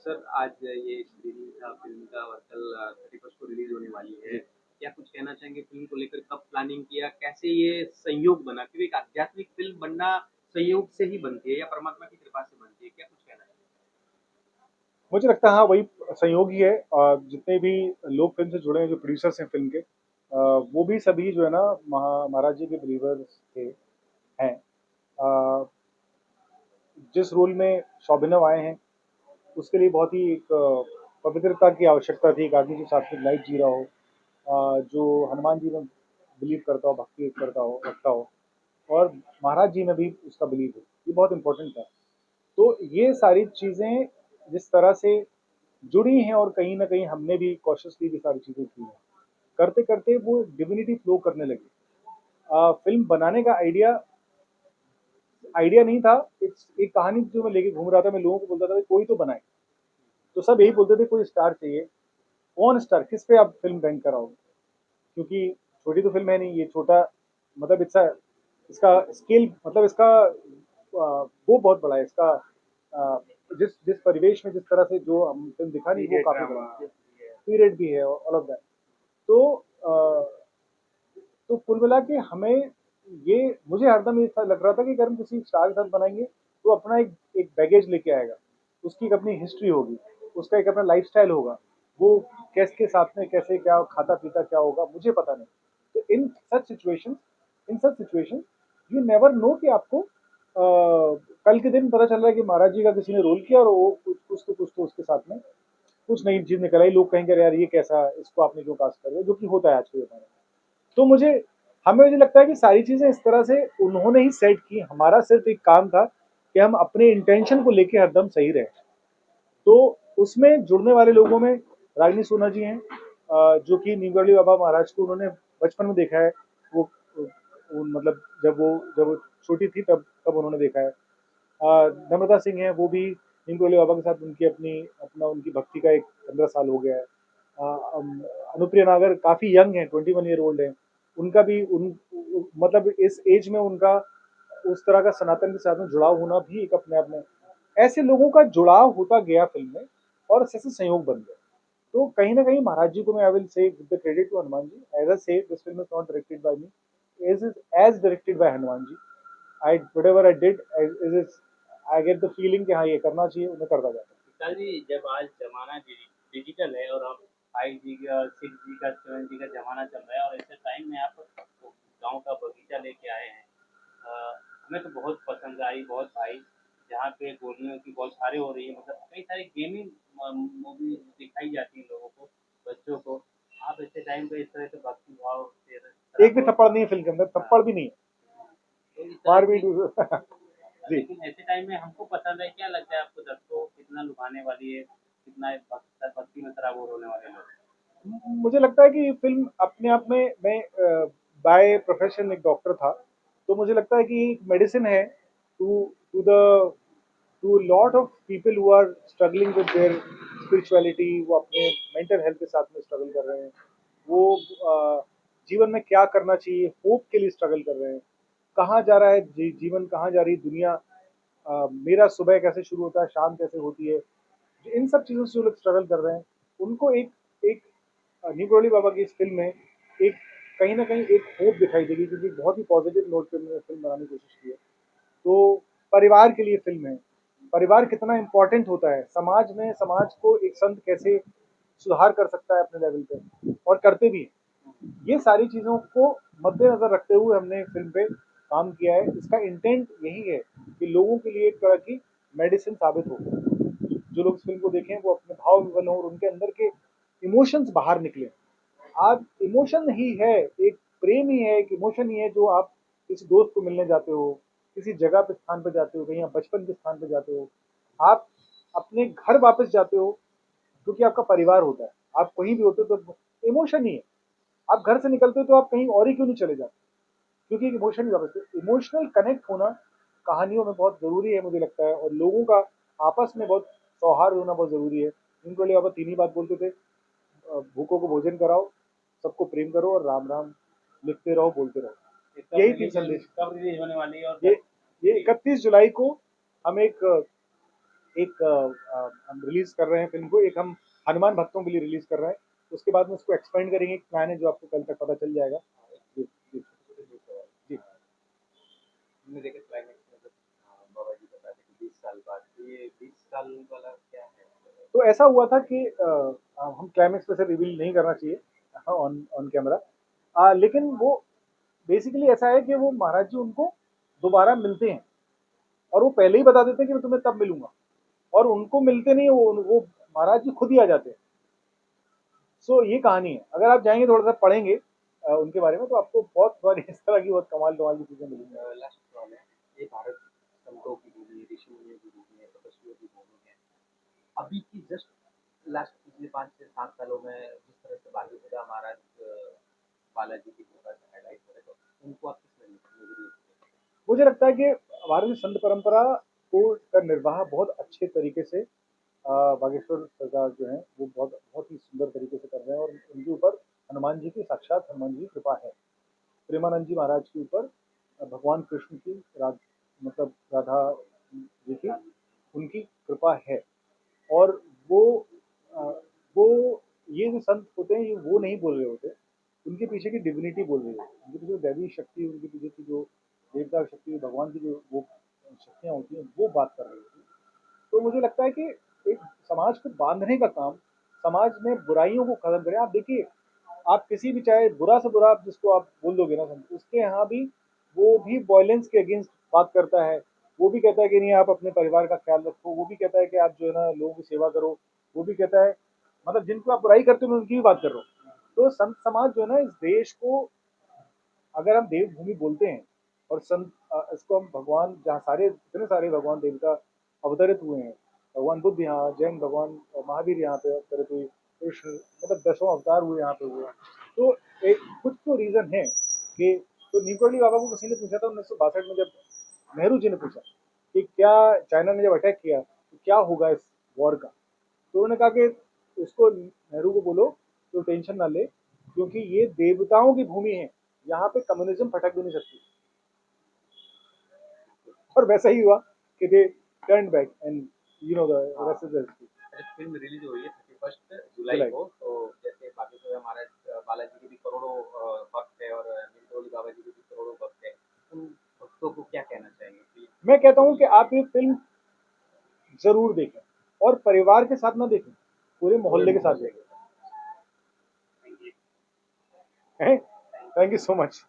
Sir आज ये screening था फ़िल्म का और कल 31st को रिलीज़ होने वाली है। जी। क्या कुछ कहना चाहेंगे फ़िल्म को लेकर कब प्लानिंग किया? कैसे ये संयोग बना? क्योंकि एक आध्यात्मिक फ़िल्म बनना संयोग से ही बनती है या परमात्मा की कृपा से बनती है? क्या कुछ कहना चाहेंगे? मुझे लगता है हाँ, वही संयोग ही है। जितने भी लोग फ़िल्म से जुड़े हैं, जो प्रोड्यूसर्स हैं फ़िल्म के, वो भी सभी जो है ना महाराज जी के बिलीवर्स थे हैं। अ, जिस रोल में शौभिनव आए हैं, उसके लिए बहुत ही एक पवित्रता की आवश्यकता थी। एक आदमी जो सात्विक लाइफ जी रहा हो, जो हनुमान जी में बिलीव करता हो, भक्ति करता हो, रखता हो, और महाराज जी में भी उसका बिलीव हो। ये बहुत इम्पोर्टेंट था। तो ये सारी चीज़ें जिस तरह से जुड़ी हैं, और कहीं न कहीं हमने भी कॉशियसली ये सारी चीज़ें की हैं। करते-करते वो डिविनिटी फ्लो करने लगी। फ़िल्म बनाने का आइडिया आइडिया नहीं था। एक कहानी जो मैं लेके घूम रहा था, मैं लोगों को बोलता था, "भाई कोई तो बनाए।" तो सब यही बोलते थे, "कोई स्टार चाहिए।" कौन स्टार? किस पे आप फ़िल्म बैंक कराओगे? क्योंकि छोटी तो फ़िल्म है नहीं, ये छोटा मतलब इसका स्केल मतलब इसका वो बहुत बड़ा है। इसका जिस जिस परिवेश में जिस तरह से जो हम फ़िल्म दिखा रही है, वो पीरियड काफ़ी ड्रामा बड़ा है। भी है। पीरियड भी है, ऑल ऑफ दैट। तो तो कुल मिला के हमें ये मुझे हरदम ये था लग रहा था कि अगर हम किसी स्टार के साथ बनाएँगे, तो अपना एक एक बैगेज लेके आएगा। उसकी एक अपनी हिस्ट्री होगी, उसका एक अपना लाइफ़स्टाइल होगा। वो किसके साथ में कैसे क्या खाता-पीता क्या होगा, मुझे पता नहीं। तो in such situations you never know कि आपको कल के दिन पता चल रहा है कि महाराज जी का किसी ने रोल किया, और वो कुछ तो उसके साथ में कुछ नई चीज़ निकल आई। लोग कहेंगे, "अरे यार ये कैसा, इसको आपने क्यों कास्ट कर दिया?" जो कि होता है आज के ज़माने में। तो हमें मुझे लगता है कि सारी चीज़ें इस तरह से उन्होंने ही सेट की। हमारा सिर्फ़ एक काम था कि हम अपने इंटेंशन को लेके हरदम सही रहें। तो उसमें जुड़ने वाले लोगों में रागिनी सोना जी हैं, जो कि नीम बाबा महाराज को उन्होंने बचपन में देखा है। वो मतलब जब वो छोटी थी, तब तब उन्होंने देखा है। नम्रता सिंह हैं, वो भी नीम बाबा के साथ उनकी भक्ति का एक 15 साल हो गया है। अनुप्रिया नागर काफ़ी यंग है, 21 ईयर ओल्ड है। उनका भी मतलब इस एज में उनका उस तरह का सनातन के साथ में जुड़ाव होना भी एक अपने आप में, ऐसे लोगों का जुड़ाव होता गया फिल्म में, और ऐसे संयोग बन गए। तो कहीं ना कहीं महाराज जी को मैं I will say the credit to Hanuman ji. As I say this film is not directed by me, as directed by Hanuman ji. I whatever I did is I get the feeling कि हाँ ये करना चाहिए, उन्हें करता जाता विशाल जी, जब आज ज़माना डिजिटल है और हम 5G का, 6G का, 7G का ज़माना चल रहा है और ऐसे टाइम में आप गाँव का बगीचा लेके आए हैं। हमें तो बहुत पसंद आई, बहुत आई, जहाँ पे गोलियों की बौछारें हो रही है, मतलब कई सारी गेमिंग मूवी दिखाई जाती है लोगों को, बच्चों को। आप ऐसे टाइम पे इस तरह से भक्ति भाव से इस है। तरह एक भी बहुत थप्पड़ नहीं है फिल्म के अंदर, हाँ, थप्पड़ भी नहीं है। तो इस तरह मार भी की जी। लेकिन ऐसे टाइम में हमको पसंद है, क्या लगता है आपको दर्शकों को कितना लुभाने वाली है, कितना भक्ति में सराबोर होने वाले लोग? मुझे लगता है कि ये फिल्म अपने आप में, मैं बाय प्रोफेशन एक डॉक्टर था, तो मुझे लगता है कि मेडिसिन है to to the to lot of people who are struggling with their spirituality. वो अपने मेंटल हेल्थ के साथ में स्ट्रगल कर रहे हैं। वो जीवन में क्या करना चाहिए, होप के लिए स्ट्रगल कर रहे हैं। कहाँ जा रहा है जीवन, कहाँ जा रही है दुनिया, मेरा सुबह कैसे शुरू होता है, शाम कैसे होती है। इन सब चीज़ों से जो लोग स्ट्रगल कर रहे हैं, उनको एक एक न्यू बाबा की इस फिल्म में एक कहीं ना कहीं एक होप दिखाई देगी, क्योंकि बहुत ही पॉजिटिव नोट पे मैंने फिल्म बनाने की कोशिश की है। तो परिवार के लिए फिल्म है। परिवार कितना इम्पोर्टेंट होता है समाज में, समाज को एक संत कैसे सुधार कर सकता है अपने लेवल पे, और करते भी हैं। ये सारी चीज़ों को मद्देनजर रखते हुए हमने फिल्म पे काम किया है। इसका इंटेंट यही है कि लोगों के लिए एक तरह की मेडिसिन साबित हो। जो लोग इस फिल्म को देखें, वो अपने भाव विवल हों, और उनके अंदर के इमोशंस बाहर निकले। आज इमोशन ही है, एक प्रेम ही है, एक इमोशन ही है, जो आप किसी दोस्त को मिलने जाते हो, किसी जगह पे स्थान पे जाते हो, कहीं आप बचपन के स्थान पे जाते हो, आप अपने घर वापस जाते हो, क्योंकि आपका परिवार होता है। आप कहीं भी होते हो तो इमोशन ही है। आप घर से निकलते हो तो आप कहीं और ही क्यों नहीं चले जाते, क्योंकि एक इमोशन ही वापस, इमोशनल कनेक्ट होना कहानियों में बहुत ज़रूरी है मुझे लगता है, और लोगों का आपस में बहुत सौहार्द होना बहुत ज़रूरी है। इनको लिए बाबा तीन ही बात बोलते थे, भूखों को भोजन कराओ, सबको प्रेम करो, और राम राम लिखते रहो, बोलते रहो। यही तीन संदेश। कब रिलीज होने वाली है और ये ये 31 जुलाई को हम एक एक हम रिलीज कर रहे हैं फिल्म को, एक हम हनुमान भक्तों के लिए रिलीज कर रहे हैं, उसके बाद में उसको एक्सपेंड करेंगे, एक प्लान है जो आपको कल तक पता चल जाएगा। जी जी जी। हमने देखा क्लाइमेक्स में जब बाबा जी बताते हैं कि 20 साल बाद, तो ये 20 साल वाला क्या है? तो ऐसा हुआ था कि हम क्लाइमेक्स वैसे रिवील नहीं करना चाहिए ऑन ऑन कैमरा, लेकिन वो बेसिकली ऐसा है कि वो महाराज जी उनको दोबारा मिलते हैं, और वो पहले ही बता देते हैं कि मैं तुम्हें तब मिलूंगा, और उनको मिलते नहीं, वो महाराज जी खुद ही आ जाते हैं। सो ये कहानी है, अगर आप जाएंगे थोड़ा सा पढ़ेंगे उनके बारे में, तो आपको बहुत सारी इस तरह की बहुत कमाल कमाल की चीजें मिलेंगी। लास्ट सवाल है, ये भारत संतों की भूमि है, ऋषि मुनियों की भूमि है, तपस्वियों की भूमि है। अभी की जस्ट लास्ट पिछले 5 से 7 सालों में जिस तरह से बालीपुरा महाराज बालाजी की कृपा से हाईलाइट हो रहे, तो उनको आप किस नजरिए से? मुझे लगता है कि हमारी संत परंपरा को का निर्वाह बहुत अच्छे तरीके से बागेश्वर सरकार जो है वो बहुत बहुत ही सुंदर तरीके से कर रहे हैं, और उनके ऊपर हनुमान जी की साक्षात हनुमान जी की कृपा है। प्रेमानंद जी महाराज के ऊपर भगवान कृष्ण की मतलब राधा जी की उनकी कृपा है। और वो अ, वो ये जो संत होते हैं ये वो नहीं बोल रहे होते, उनके पीछे की डिविनिटी बोल रही है, उनके पीछे दैवी शक्ति, उनके पीछे की जो देवता शक्ति, भगवान की जो वो शक्तियाँ होती हैं वो बात कर रही होती है। तो मुझे लगता है कि एक समाज को बांधने का काम, समाज में बुराइयों को खत्म करें। आप देखिए, आप किसी भी चाहे बुरा से बुरा आप जिसको आप बोल दोगे ना, उसके यहाँ भी वो भी वायलेंस के अगेंस्ट बात करता है। वो भी कहता है कि नहीं आप अपने परिवार का ख्याल रखो, वो भी कहता है कि आप जो है ना लोगों की सेवा करो, वो भी कहता है, मतलब जिनको आप बुराई करते हो मैं उनकी भी बात कर रहा हूँ। तो संत समाज जो है ना इस देश को, अगर हम देवभूमि बोलते हैं, और इसको हम भगवान जहाँ सारे इतने सारे भगवान देवता अवतरित हुए हैं, भगवान बुद्ध यहाँ, जैन भगवान महावीर यहाँ पे अवतरित हुए, कृष्ण मतलब 10वां अवतार हुए यहाँ पे हुए हैं। तो एक कुछ तो रीजन है कि, तो नीकोली बाबा को किसी ने पूछा था 1962 में, जब नेहरू जी ने पूछा कि क्या चाइना ने जब अटैक किया तो क्या होगा इस वॉर का, तो उन्होंने कहा कि उसको नेहरू को बोलो तो टेंशन ना ले, क्योंकि ये देवताओं की भूमि है, यहाँ पे कम्युनिज्म फटक भी नहीं सकती। और वैसा ही हुआ कि they turn back and you know the rest is history. अच्छा, फिल्म रिलीज हो रही है 31 जुलाई जुलाई। को, तो जैसे बागेश्वर महाराज बालाजी के भी करोड़ों भक्त है, और निंदोली बाबा जी के भी करोड़ों भक्त है, उन भक्तों को क्या कहना चाहेंगे कि मैं कहता हूँ कि आप ये फिल्म जरूर देखें, और परिवार के साथ ना देखें, पूरे पूरे मोहल्ले के साथ मोहल्ले देखें। के? Thank you so much.